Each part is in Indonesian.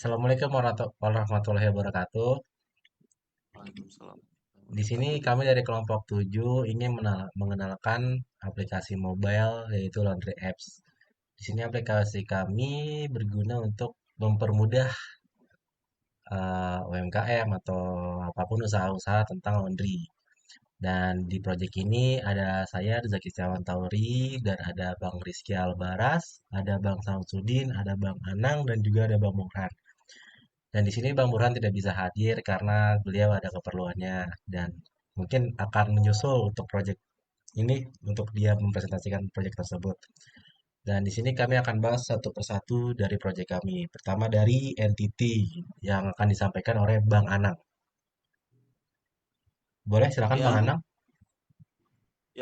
Assalamualaikum warahmatullahi wabarakatuh. Waalaikumsalam Di sini wabarakatuh. kami dari kelompok 7 ingin mengenalkan aplikasi mobile yaitu Laundry Apps. Di sini aplikasi kami berguna untuk mempermudah UMKM atau apapun usaha-usaha tentang laundry. Dan di proyek ini ada saya, Zaki Setiawan Tauri, dan ada Bang Rizky Albaras, ada Bang Samsudin, ada Bang Anang, dan juga ada Bang Mukran. Dan di sini Bang Burhan tidak bisa hadir karena beliau ada keperluannya dan mungkin akan menyusul untuk proyek ini untuk dia mempresentasikan proyek tersebut. Dan di sini kami akan bahas satu persatu dari proyek kami. Pertama dari entity yang akan disampaikan oleh Bang Anang. Boleh silakan Bang Ya, Anang.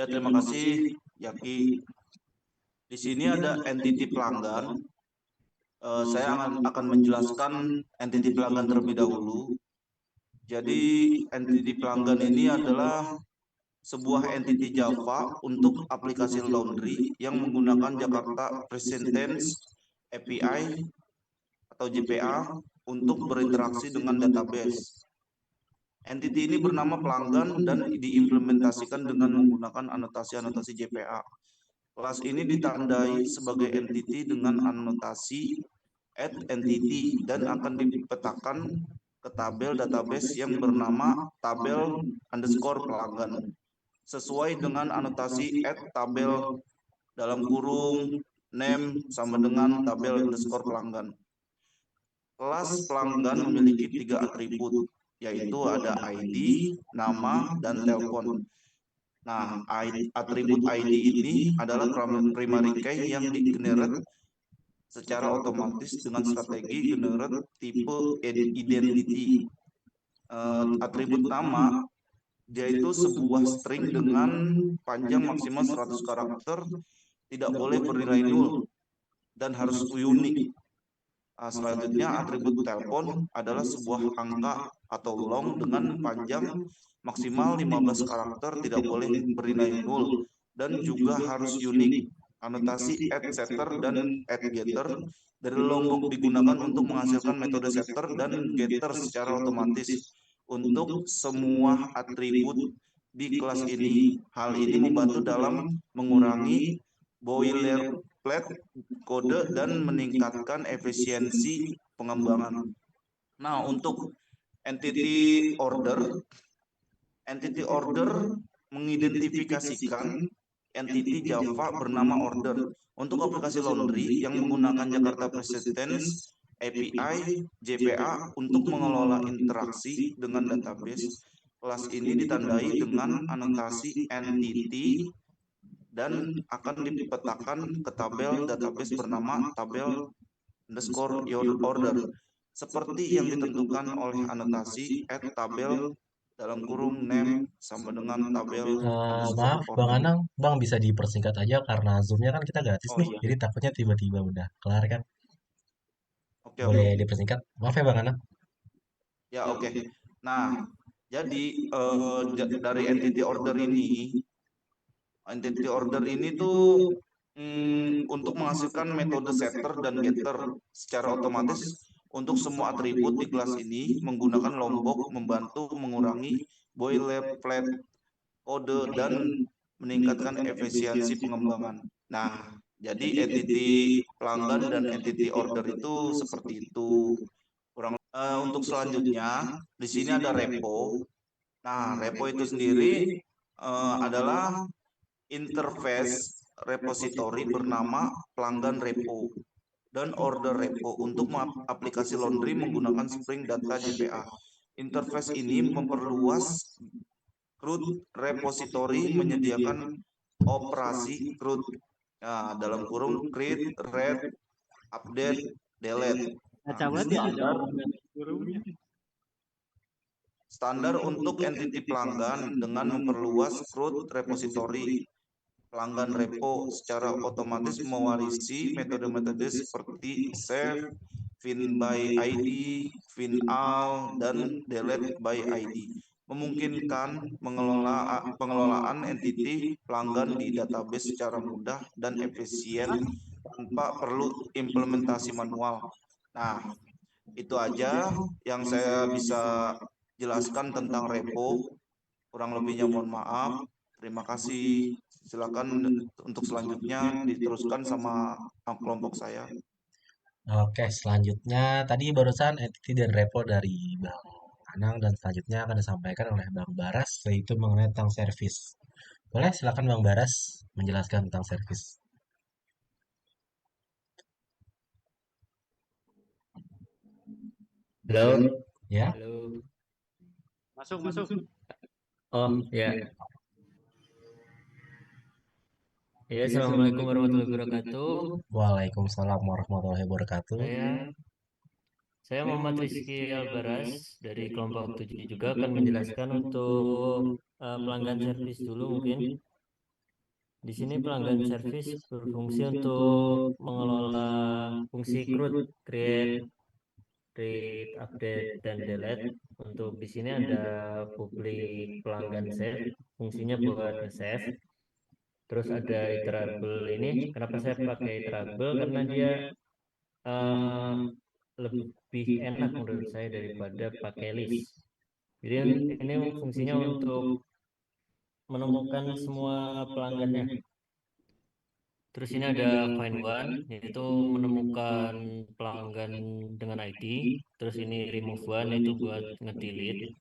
terima kasih Yaki. Di sini ada entity pelanggan. Saya akan menjelaskan entity pelanggan terlebih dahulu. Jadi, entity pelanggan ini adalah sebuah entity Java untuk aplikasi laundry yang menggunakan Jakarta Present Tense API atau JPA untuk berinteraksi dengan database. Entity ini bernama pelanggan dan diimplementasikan dengan menggunakan anotasi-anotasi JPA. Kelas ini ditandai sebagai entity dengan anotasi add entity dan akan dipetakan ke tabel database yang bernama tabel underscore pelanggan sesuai dengan anotasi add tabel dalam kurung name sama dengan tabel underscore pelanggan. Kelas pelanggan memiliki 3 atribut, yaitu ada ID, nama, dan telepon. Nah, atribut ID ini adalah primary key yang di-generate secara otomatis dengan strategi generate tipe identity. Atribut nama yaitu sebuah string dengan panjang maksimal 100 karakter, tidak boleh bernilai nol dan harus unik. Selanjutnya, atribut telepon adalah sebuah angka atau long dengan panjang maksimal 15 karakter, tidak boleh bernilai nol dan juga harus unik. Anotasi add setter dan add getter dari lombok digunakan untuk menghasilkan metode setter dan getter secara otomatis untuk semua atribut di kelas ini. Hal ini membantu dalam mengurangi boilerplate kode dan meningkatkan efisiensi pengembangan. Nah, untuk entity order, entity order mengidentifikasikan entity Java bernama order untuk aplikasi laundry yang menggunakan Jakarta Present Tense API JPA untuk mengelola interaksi dengan database. Kelas ini ditandai dengan anotasi entity dan akan dipetakan ke tabel database bernama tabel underscore your order seperti yang ditentukan oleh anotasi add tabel dalam kurung name sama dengan tabel underscore Maaf Bang order. Anang, Bang bisa dipersingkat aja karena Zoom-nya kan kita gratis Oh nih. iya, Jadi takutnya tiba-tiba udah kelar kan. oke oke. Boleh dipersingkat? Maaf ya Bang Anang. Ya oke. Nah, jadi dari entity order ini tuh untuk menghasilkan metode setter dan getter secara otomatis untuk semua atribut di kelas ini menggunakan lombok membantu mengurangi boilerplate kode dan meningkatkan efisiensi pengembangan. Nah, jadi entity pelanggan dan entity order itu seperti itu. Untuk selanjutnya, di sini ada repo. Nah, repo itu sendiri adalah interface repository bernama pelanggan repo dan order repo untuk aplikasi laundry menggunakan Spring Data JPA. Interface ini memperluas CRUD repository menyediakan operasi CRUD, dalam kurung create, read, update, delete. Nah, standar untuk entity pelanggan dengan memperluas CRUD repository pelanggan repo secara otomatis mewarisi metode-metode seperti save, find by ID, find all, dan delete by ID, memungkinkan pengelolaan entity pelanggan di database secara mudah dan efisien tanpa perlu implementasi manual. Nah, Itu aja yang saya bisa jelaskan tentang repo. Kurang lebihnya mohon maaf. Terima kasih. Silakan untuk selanjutnya diteruskan sama kelompok saya. Oke, selanjutnya tadi barusan entity dan repo dari Bang Anang dan selanjutnya akan disampaikan oleh Bang Baras yaitu mengenai tentang service. Boleh silakan Bang Baras menjelaskan tentang service. Halo, Ya, halo. Masuk, masuk. Oh ya, ya. Assalamualaikum warahmatullahi wabarakatuh. Waalaikumsalam warahmatullahi wabarakatuh. Saya saya Muhammad Rizky Albaras dari kelompok 7 juga akan menjelaskan untuk pelanggan servis dulu mungkin. Di sini pelanggan servis berfungsi untuk mengelola fungsi CRUD, create, read, update, dan delete. Untuk di sini ada publik pelanggan save, fungsinya buat nge-save. Terus ada iterable ini. Kenapa saya pakai iterable? Karena dia eh, lebih enak menurut saya daripada pakai list. Jadi ini fungsinya untuk menemukan semua pelanggannya. Terus ini ada find one, yaitu menemukan pelanggan dengan ID. Terus ini remove one, itu buat ngedelete.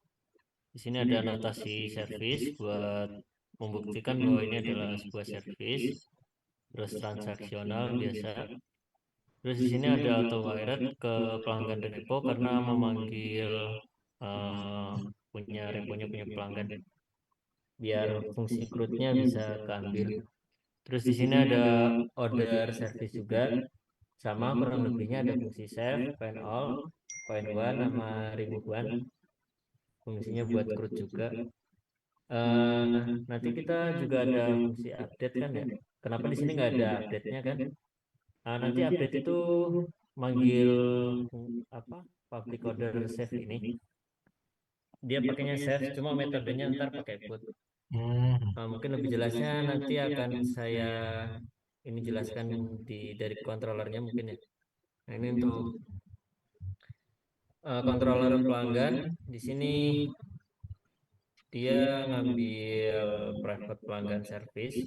Di sini ada notasi service buat membuktikan bahwa ini adalah sebuah service. Terus transaksional biasa. Terus di sini ada auto wired ke pelanggan repo karena memanggil eh, punya reponya punya pelanggan biar fungsi CRUD-nya bisa keambil. Terus di sini ada order service juga, sama kurang lebihnya ada fungsi save, find all, find one, sama remove one. Fungsinya buat CRUD juga. Nanti kita juga ada fungsi update kan ya. Kenapa di sini nggak ada update-nya kan? Nanti update itu manggil apa public order save ini. Dia pakainya save, cuma metodenya ntar pakai put. Hmm, Mungkin lebih jelasnya nanti akan saya ini jelaskan dari controllernya mungkin ya. Nah, ini untuk controller pelanggan. Di sini dia ngambil private pelanggan service.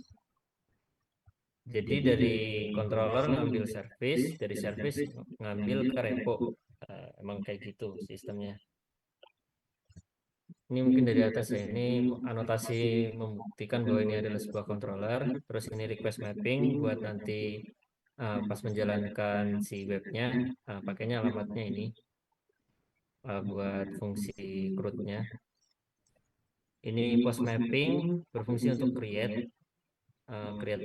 Jadi dari controller ngambil service, dari service ngambil ke repo. Emang kayak gitu sistemnya. Ini mungkin dari atas ya. Ini anotasi membuktikan bahwa ini adalah sebuah controller. Terus ini request mapping buat nanti pas menjalankan si webnya, pakainya alamatnya ini buat fungsi CRUD-nya. Ini post mapping berfungsi untuk create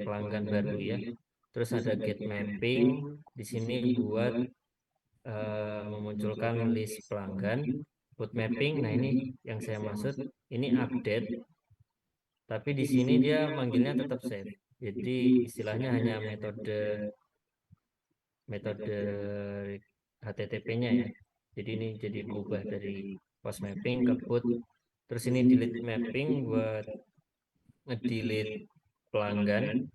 pelanggan baru ya. Terus ada get mapping di sini buat memunculkan list pelanggan. Put mapping, nah ini yang saya maksud, ini update. Tapi di sini dia manggilnya tetap save. Jadi istilahnya hanya metode metode HTTP-nya ya. Jadi ini jadi berubah dari post mapping ke put. Terus ini delete mapping buat ngedelete pelanggan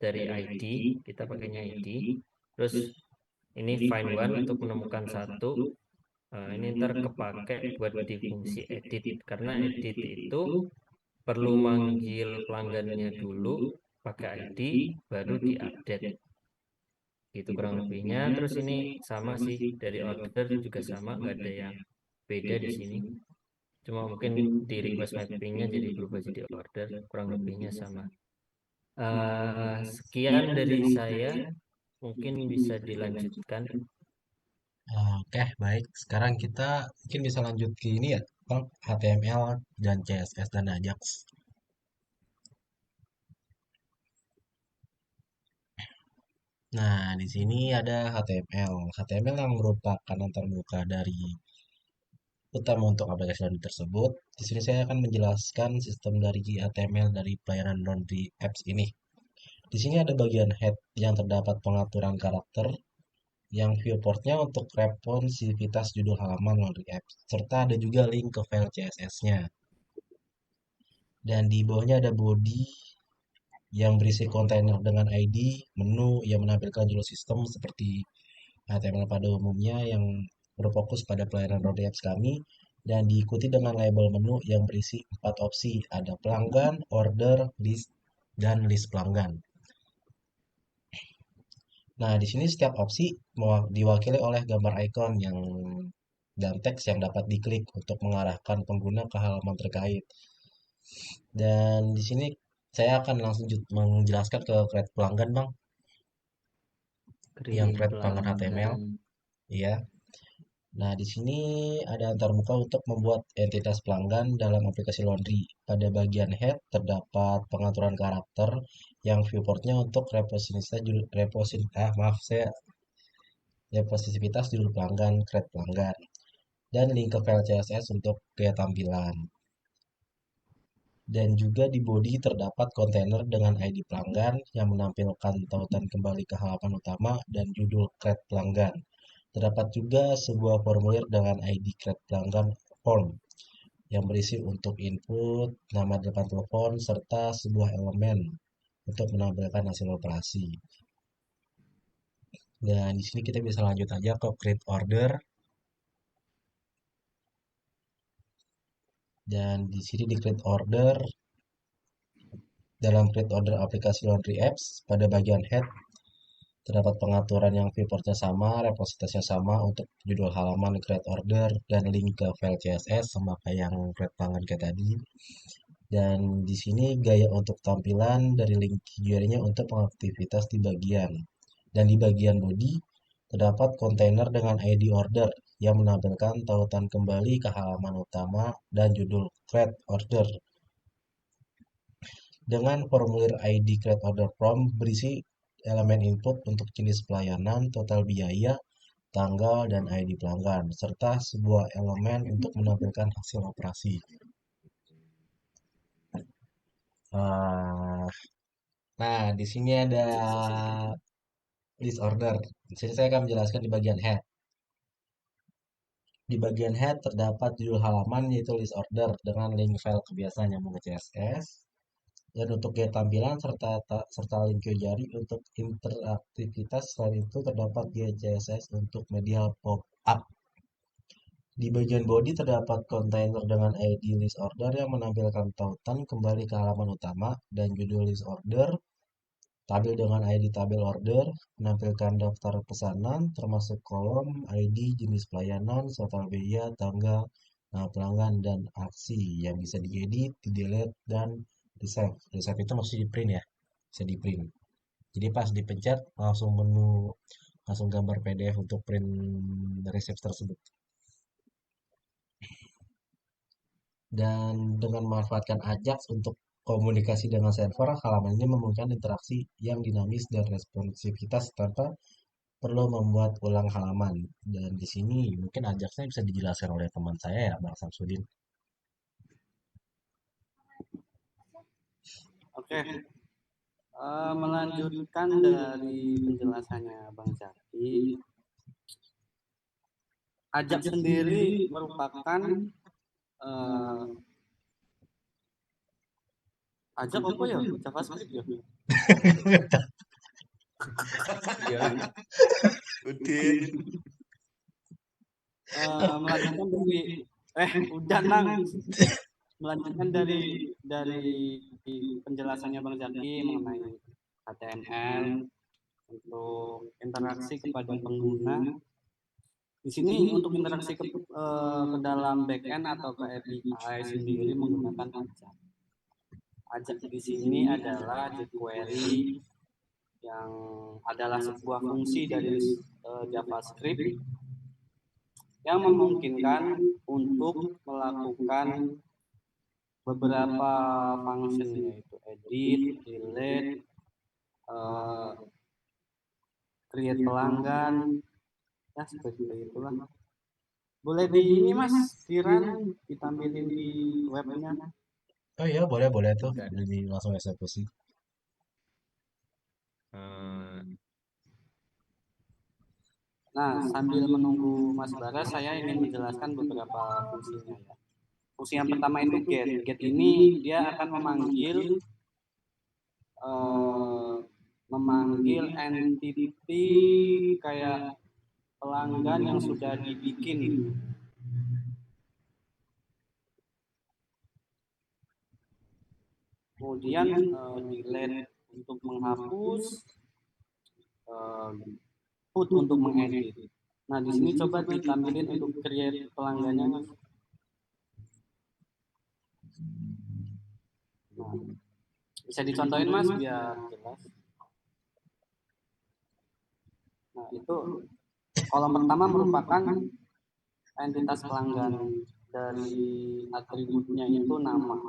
dari ID. Kita pakainya ID. Terus ini find one untuk menemukan satu. Ini ntar kepake buat di fungsi edit. Karena edit itu perlu manggil pelanggannya dulu pakai ID baru diupdate gitu kurang lebihnya. Terus ini sama sih dari order juga sama, nggak ada yang beda di sini, cuma mungkin di request mappingnya jadi berubah jadi order. Kurang lebihnya sama. Sekian dari saya, mungkin bisa dilanjutkan. oke, baik. Sekarang kita mungkin bisa lanjut ke ini ya, Bang, HTML dan CSS dan Ajax. Nah, di sini ada HTML. HTML yang merupakan antarmuka dari utama untuk aplikasi laundry tersebut. Di sini saya akan menjelaskan sistem dari HTML dari pelayanan laundry apps ini. Di sini ada bagian head yang terdapat pengaturan karakter yang viewportnya untuk responsivitas judul halaman laundry apps, serta ada juga link ke file CSS-nya. Dan di bawahnya ada body yang berisi kontainer dengan ID, menu yang menampilkan judul sistem seperti HTML pada umumnya yang berfokus pada pelayanan laundry apps kami dan diikuti dengan label menu yang berisi 4 opsi, ada pelanggan, order, list, dan list pelanggan. Nah, di sini setiap opsi diwakili oleh gambar ikon dan teks yang dapat diklik untuk mengarahkan pengguna ke halaman terkait. Dan di sini saya akan langsung menjelaskan ke create pelanggan, Bang. Yang Create create pelanggan HTML. pelanggan. Iya. Nah, di sini ada antarmuka untuk membuat entitas pelanggan dalam aplikasi Laundry. Pada bagian head terdapat pengaturan karakter yang viewportnya untuk repositivitas judul pelanggan, create pelanggan, dan link ke file CSS untuk gaya tampilan. Dan juga di body terdapat kontainer dengan ID pelanggan yang menampilkan tautan kembali ke halaman utama dan judul create pelanggan. Terdapat juga sebuah formulir dengan ID create pelanggan form yang berisi untuk input, nama depan telepon, serta sebuah elemen untuk menampilkan hasil operasi. Dan di sini kita bisa lanjut aja ke create order. Dan di sini di create order, dalam create order aplikasi Laundry Apps, pada bagian head terdapat pengaturan yang viewportnya sama, repositasnya sama untuk judul halaman create order dan link ke file CSS sama kayak yang create pelanggan kayak tadi. Dan di sini gaya untuk tampilan dari link QRI-nya untuk pengaktivitas di bagian. Dan di bagian body terdapat kontainer dengan ID order yang menampilkan tautan kembali ke halaman utama dan judul create order. Dengan formulir ID create order form berisi elemen input untuk jenis pelayanan, total biaya, tanggal, dan ID pelanggan, serta sebuah elemen untuk menampilkan hasil operasi. Nah, di sini ada list order. Di sini saya akan menjelaskan di bagian head. Di bagian head terdapat judul halaman yaitu list order dengan link file kebiasaan nyambung ke CSS. Dan untuk gaya tampilan serta link jari untuk interaktivitas. Selain itu terdapat gaya CSS untuk media pop-up. Di bagian body terdapat kontainer dengan ID list order yang menampilkan tautan kembali ke halaman utama dan judul list order. Tabel dengan ID tabel order menampilkan daftar pesanan termasuk kolom ID, jenis pelayanan, total biaya, tanggal, nama pelanggan, dan aksi yang bisa diedit, di-delete, dan di-save. Di-save itu masih di-print ya, bisa di-print. Jadi pas dipencet langsung gambar PDF untuk print resep tersebut. Dan dengan memanfaatkan Ajax untuk komunikasi dengan server, halaman ini memungkinkan interaksi yang dinamis dan responsivitas tanpa perlu membuat ulang halaman. Dan di sini mungkin Ajaxnya bisa dijelaskan oleh teman saya ya, Bang Samsudin. Oke, melanjutkan dari penjelasannya Bang Zaki, Ajax sendiri merupakan Ajax apa ya? JavaScript ya? Ya, Udin. Melanjutkan dari udah nang melanjutkan dari penjelasannya Bang Zaki mengenai HTML untuk interaksi kepada pengguna. Di sini untuk interaksi ke dalam backend atau ke API sendiri menggunakan Ajax. Ajax di sini adalah jQuery yang adalah sebuah fungsi dari JavaScript yang memungkinkan untuk melakukan beberapa function yaitu edit, delete, create pelanggan, ya seperti itulah. Boleh di ini Mas Kiran ditampilin di webnya. Oh iya, boleh tuh. Jadi langsung eksekusi. Nah, sambil menunggu Mas Bara, saya ingin menjelaskan beberapa fungsinya ya. Fungsi yang pertama itu get. Get ini dia akan memanggil entity kayak pelanggan yang sudah dibikin. Kemudian delete untuk menghapus, put untuk mengedit. Nah, di sini coba ditampilin untuk create pelanggannya, Mas. Nah, bisa dicontohin, Mas, biar jelas. Nah, itu kolom pertama merupakan entitas pelanggan, dari atributnya itu nama.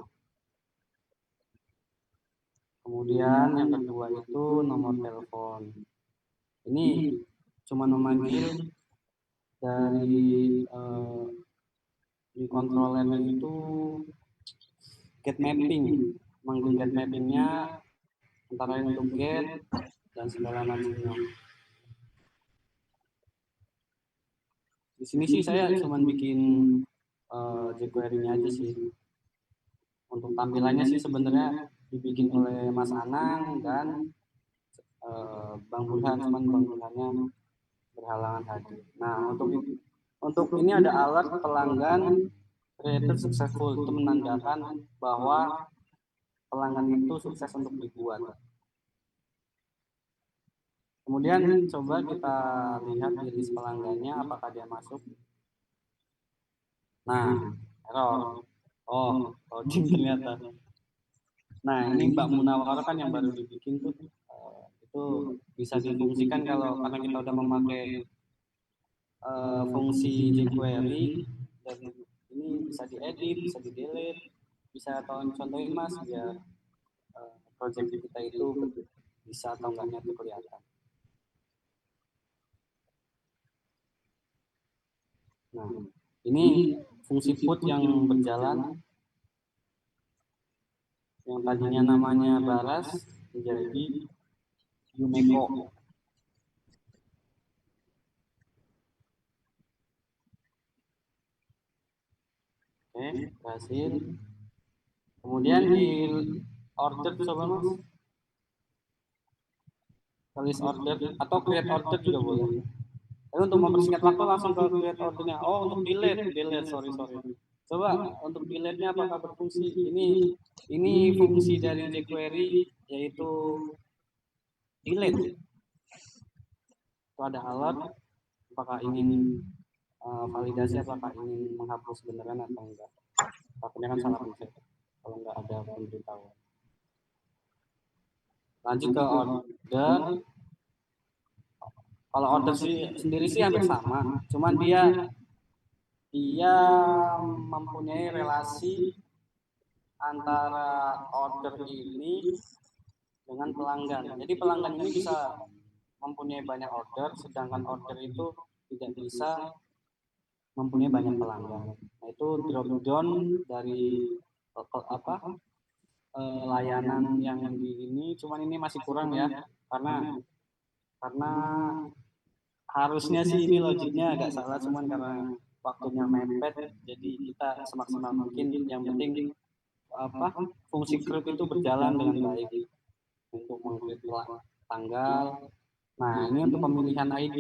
Kemudian yang kedua itu nomor telepon. Ini cuma memanggil dari di controllernya itu get mapping, manggil get mappingnya antara lain untuk get dan segala macamnya. Di sini sih saya cuma bikin jQuery-nya aja sih. Untuk tampilannya sih sebenarnya dibikin oleh Mas Anang dan Bang Burhan, cuman Bang Burhannya berhalangan hadir. Nah, untuk ini ada alert pelanggan created successful, itu menandakan bahwa pelanggan itu sukses untuk dibuat. Kemudian coba kita lihat di list pelanggannya apakah dia masuk. Nah, error. Oh, loading ternyata. Nah, ini Mbak Munawar kan yang baru dibikin tuh, itu bisa difungsikan kalau karena kita udah memakai fungsi jQuery, dan ini bisa diedit, bisa di delete, bisa contohin Mas biar project kita itu bisa atau enggaknya itu kelihatan. Nah, ini fungsi put yang berjalan, yang tadinya namanya Baras menjadi Yumeko. Oke, berhasil. Kemudian di order coba Mas, tulis order atau create order juga boleh. Tapi untuk mempersingkat waktu langsung ke create ordernya. Oh, untuk delete, sorry. Coba untuk delete-nya apakah berfungsi? Ini fungsi dari jQuery yaitu delete. Itu ada alert apakah ingin validasi, apakah ingin menghapus beneran atau enggak. Takutnya kan salah pencet kalau enggak ada pemberitahuan. Lanjut ke order. Kalau order sendiri sih hampir sama, cuman dia mempunyai relasi antara order ini dengan pelanggan. Jadi pelanggan ini bisa mempunyai banyak order, sedangkan order itu tidak bisa mempunyai banyak pelanggan. Nah, itu drop down dari layanan yang di ini, cuman ini masih kurang ya, karena harusnya sih ini logiknya agak salah, cuman karena waktunya mepet, jadi kita semaksimal mungkin. Yang penting fungsi create itu berjalan dengan baik untuk meng-create tanggal. Nah, ini untuk pemilihan ID.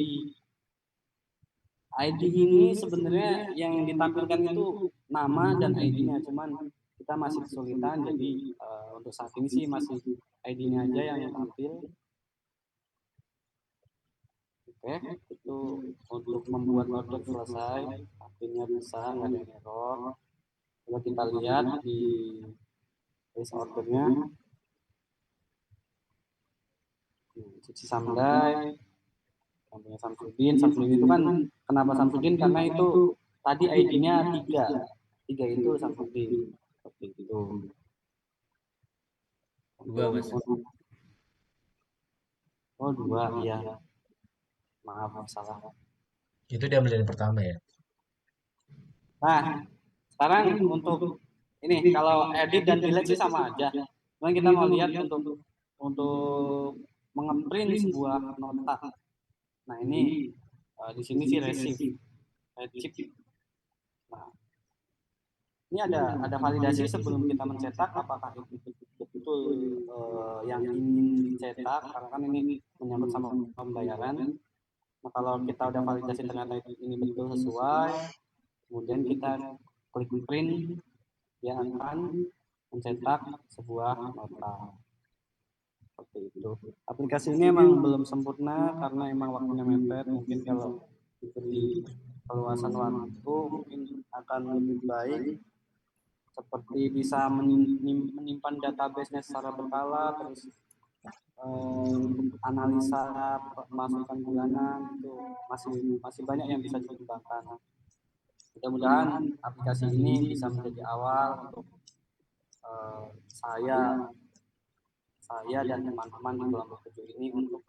ID ini sebenarnya yang ditampilkan itu nama dan ID-nya, cuman kita masih kesulitan, jadi untuk saat ini sih masih ID-nya aja yang tampil. Oke, itu untuk membuat order selesai, akhirnya bisa, nggak ada error. Coba kita lihat di list ordernya. Suci Samdai, sampingnya Samsudin itu kan kenapa Samsudin? Karena itu tadi ID-nya 3 itu Samsudin, seperti itu. 2 Mas. Oh 2, iya. Maaf salah. Itu dia yang pertama ya. Nah, sekarang untuk ini kalau edit dan delete sih sama aja. Cuman kita mau lihat untuk mengeprint sebuah nota. Nah, ini di sini sih receive. Nah, ini ada validasi sebelum kita mencetak apakah itu betul yang ingin dicetak, karena kan ini menyangkut sama pembayaran. Nah, kalau kita udah validasi ternyata ini betul sesuai, kemudian kita klik print, dia akan mencetak sebuah nota. Seperti itu. Aplikasi ini emang belum sempurna karena emang waktunya mepet. Mungkin kalau diberi keluasan waktu mungkin akan lebih baik, seperti bisa menyimpan database-nya secara berkala, terus untuk analisa masukan bulanan itu masih banyak yang bisa dikembangkan. Mudah-mudahan aplikasi ini bisa menjadi awal untuk saya dan teman-teman di kelompok 7 ini untuk